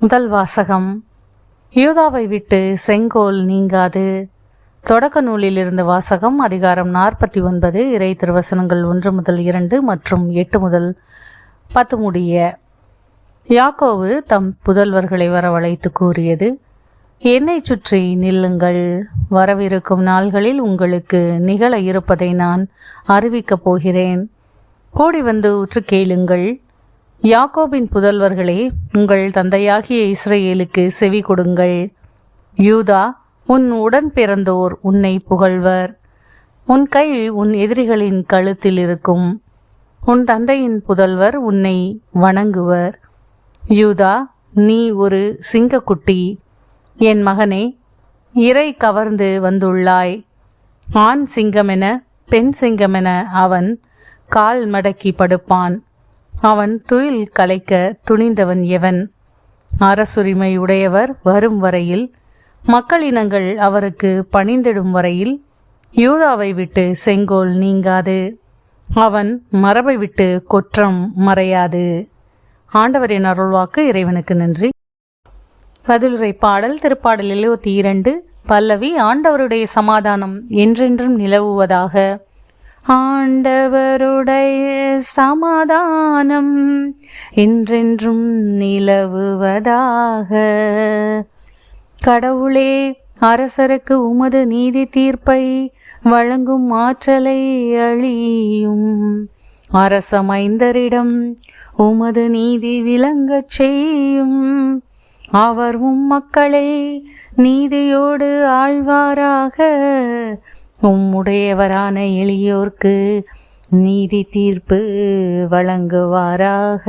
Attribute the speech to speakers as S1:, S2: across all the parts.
S1: முதல் வாசகம். யூதாவை விட்டு செங்கோல் நீங்காது. தொடக்க நூலில் இருந்த வாசகம். அதிகாரம் 49. இறை திருவசனங்கள் 1 முதல் 2 மற்றும் 8 முதல் 10 முடிய. யாக்கோபு தம் புதல்வர்களை வரவழைத்து கூறியது: என்னை சுற்றி நில்லுங்கள், வரவிருக்கும் நாள்களில் உங்களுக்கு நிகழ இருப்பதை நான் அறிவிக்கப் போகிறேன். கூடி வந்து உற்று கேளுங்கள். யாக்கோபின் புதல்வர்களே, உங்கள் தந்தையாகிய இஸ்ரவேலுக்கு செவி கொடுங்கள். யூதா, உன் உடன் பிறந்தோர் உன்னை புகழ்வர். உன் கை உன் எதிரிகளின் கழுத்தில் இருக்கும். உன் தந்தையின் புதல்வர் உன்னை வணங்குவர். யூதா, நீ ஒரு சிங்கக்குட்டி. என் மகனே, இறை கவர்ந்து வந்துள்ளாய். ஆண் சிங்கமென பெண் சிங்கமென அவன் கால் மடக்கி படுப்பான். அவன் துயில் கலைக்க துணிந்தவன் எவன்? அரசுரிமை உடையவர் வரும் வரையில், மக்களினங்கள் அவருக்கு பணிந்திடும் வரையில் யூதாவை விட்டு செங்கோல் நீங்காது, அவன் மரபை விட்டு கொற்றம் மறையாது. ஆண்டவரின் அருள்வாக்கு. இறைவனுக்கு நன்றி. பதிலுரை பாடல். திருப்பாடல் 72 பல்லவி. ஆண்டவருடைய சமாதானம் என்றென்றும் நிலவுவதாக. ஆண்டவருடைய சமாதானம் என்றென்றும் நிலவுவதாக. கடவுளே, அரசருக்கு உமது நீதி தீர்ப்பை வழங்கும் ஆற்றலை அழியும். அரசமைந்தரிடம் உமது நீதி விளங்கச் செய்யும். அவர் மக்களை நீதியோடு ஆழ்வாராக. உம்முடையவரான எளியோர்க்கு நீதி தீர்ப்பு வழங்குவாராக.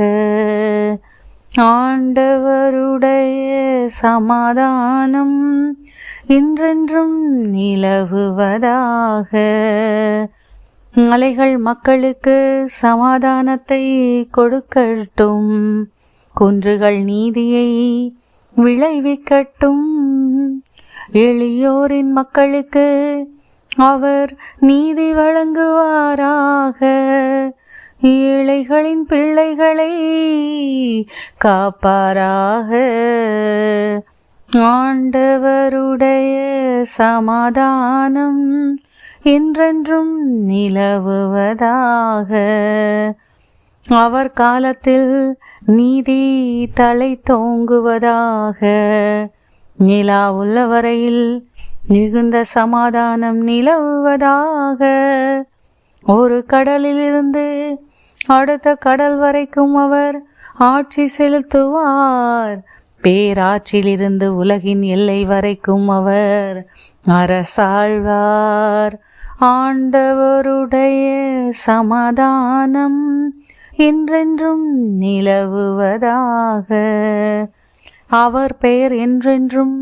S1: ஆண்டவருடைய சமாதானம் என்றென்றும் நிலவுவதாக. மலைகள் மக்களுக்கு சமாதானத்தை கொடுக்கட்டும். குன்றுகள் நீதியை விளைவிக்கட்டும். எளியோரின் மக்களுக்கு அவர் நீதி வழங்குவாராக. ஏழைகளின் பிள்ளைகளை காப்பாராக. ஆண்டவருடைய சமாதானம் என்றென்றும் நிலவுவதாக. அவர் காலத்தில் நீதி தலை தோங்குவதாக. நிலா உள்ள வரையில் மிகுந்த சமாதானம் நிலவுவதாக. ஒரு கடலிலிருந்து அடுத்த கடல் வரைக்கும் அவர் ஆட்சி செலுத்துவார். பேராற்றிலிருந்து உலகின் எல்லை வரைக்கும் அவர் அரசாழ்வார். ஆண்டவருடைய சமாதானம் என்றென்றும் நிலவுவதாக. அவர் பெயர் என்றென்றும்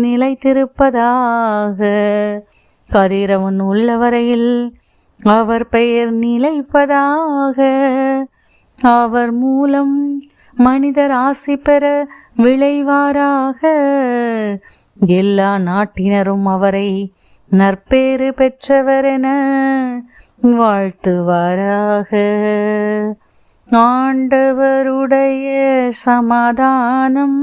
S1: நிலைத்திருப்பதாக. கதிரவன் உள்ளவரையில் அவர் பெயர் நிலைப்பதாக. அவர் மூலம் மனிதர் ஆசி பெற விளைவாராக. எல்லா நாட்டினரும் அவரை நற்பேறு பெற்றவரென வாழ்த்துவாராக. ஆண்டவருடைய சமாதானம்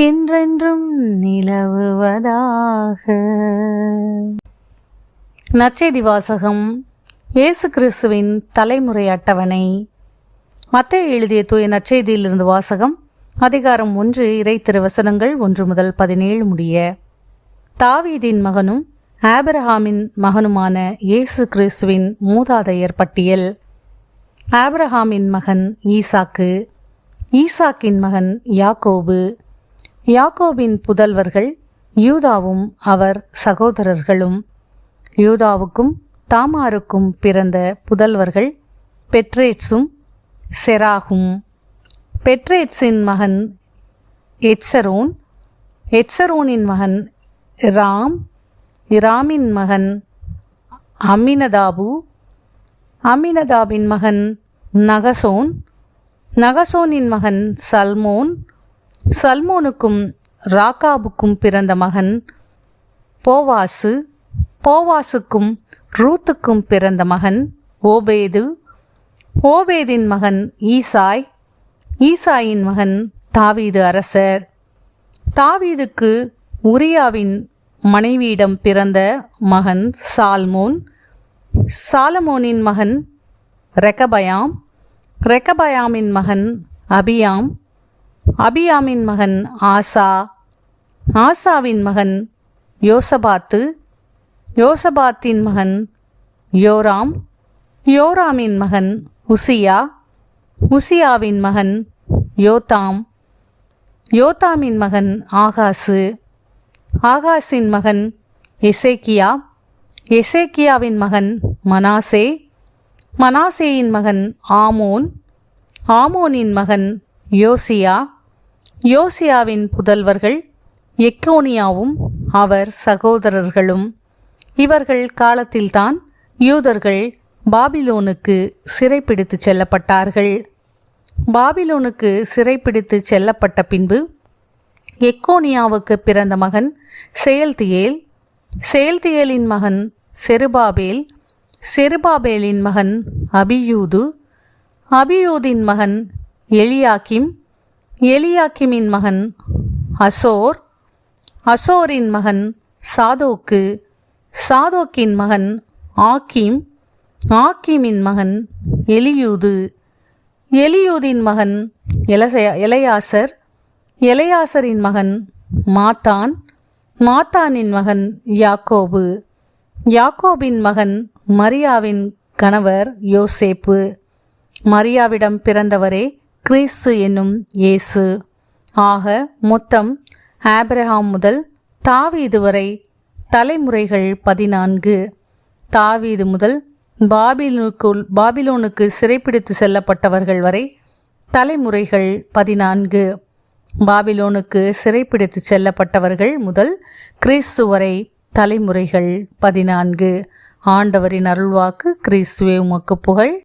S1: என்றென்றும் நிலவுவதாக. நற்செய்தி வாசகம். இயேசு கிறிஸ்துவின் தலைமுறை அட்டவணை. மத்தேயு எழுதிய தூய நற்செய்தியிலிருந்து வாசகம். அதிகாரம் 1. இறை திருவசனங்கள் 1 முதல் 17 முடிய. தாவீதின் மகனும் ஆபிரகாமின் மகனுமான இயேசு கிறிஸ்துவின் மூதாதையர் பட்டியல். ஆபிரகாமின் மகன் ஈசாக்கு, ஈசாக்கின் மகன் யாக்கோபு, யாக்கோபின் புதல்வர்கள் யூதாவும் அவர் சகோதரர்களும். யூதாவுக்கும் தாமாருக்கும் பிறந்த புதல்வர்கள் பெட்ரேட்ஸும் செராகும். பெட்ரேட்ஸின் மகன் எட்சரோன், எட்சரோனின் மகன் இராம், இராமின் மகன் அம்மினதாபு, அம்மினதாபின் மகன் நகசோன், நகசோனின் மகன் சல்மோன், சல்மோனுக்கும் ராக்காபுக்கும் பிறந்த மகன் போவாசு, போவாசுக்கும் ரூத்துக்கும் பிறந்த மகன் ஓபேது, ஓபேதின் மகன் ஈசாய், ஈசாயின் மகன் தாவீது அரசர். தாவீதுக்கு உரியாவின் மனைவியிடம் பிறந்த மகன் சால்மோன். சாலமோனின் மகன் ரெகபயாம். ரெகபயாமின் மகன் அபியாம். அபியாமின் மகன் ஆசா. ஆசாவின் மகன் யோசபாத்து. யோசபாத்தின் மகன் யோராம். யோராமின் மகன் உசியா. உசியாவின் மகன் யோதாம். யோதாமின் மகன் ஆகாசு. ஆகாசின் மகன் எசேக்கியா. எசேக்கியாவின் மகன் மனாசே. மனாசேயின் மகன் ஆமோன். ஆமோனின் மகன் யோசியா. யோசியாவின் புதல்வர்கள் எக்கோனியாவும் அவர் சகோதரர்களும். இவர்கள் காலத்தில்தான் யூதர்கள் பாபிலோனுக்கு சிறைப்பிடித்து செல்லப்பட்டார்கள். பாபிலோனுக்கு சிறைப்பிடித்து செல்லப்பட்ட பின்பு எக்கோனியாவுக்கு பிறந்த மகன் செயல்தியேல். செயல்தியேலின் மகன் செருபாபேல். செருபாபேலின் மகன் அபியூது. அபியூதின் மகன் எலியாக்கிம். எலியாக்கிமின் மகன் அசோர். அசோரின் மகன் சாதோக்கு. சாதோக்கின் மகன் ஆக்கீம். ஆக்கீமின் மகன் எலியூது. எலியூதின் மகன் எலையாசர். எலையாசரின் மகன் மாத்தான். மாத்தானின் மகன் யாக்கோபு. யாக்கோபின் மகன் மரியாவின் கணவர் யோசேப்பு. மரியாவிடம் பிறந்தவரே கிறிஸ்து என்னும் இயேசு. ஆக மொத்தம் ஆபிரகாம் முதல் தாவீது வரை தலைமுறைகள் 14. தாவீது முதல் பாபிலோனுக்கு சிறைப்பிடித்து செல்லப்பட்டவர்கள் வரை தலைமுறைகள் 14. பாபிலோனுக்கு சிறைப்பிடித்து செல்லப்பட்டவர்கள் முதல் கிறிஸ்து வரை தலைமுறைகள் 14. ஆண்டவரின் அருள்வாக்கு. கிறிஸ்துவே உமக்கு புகழ்.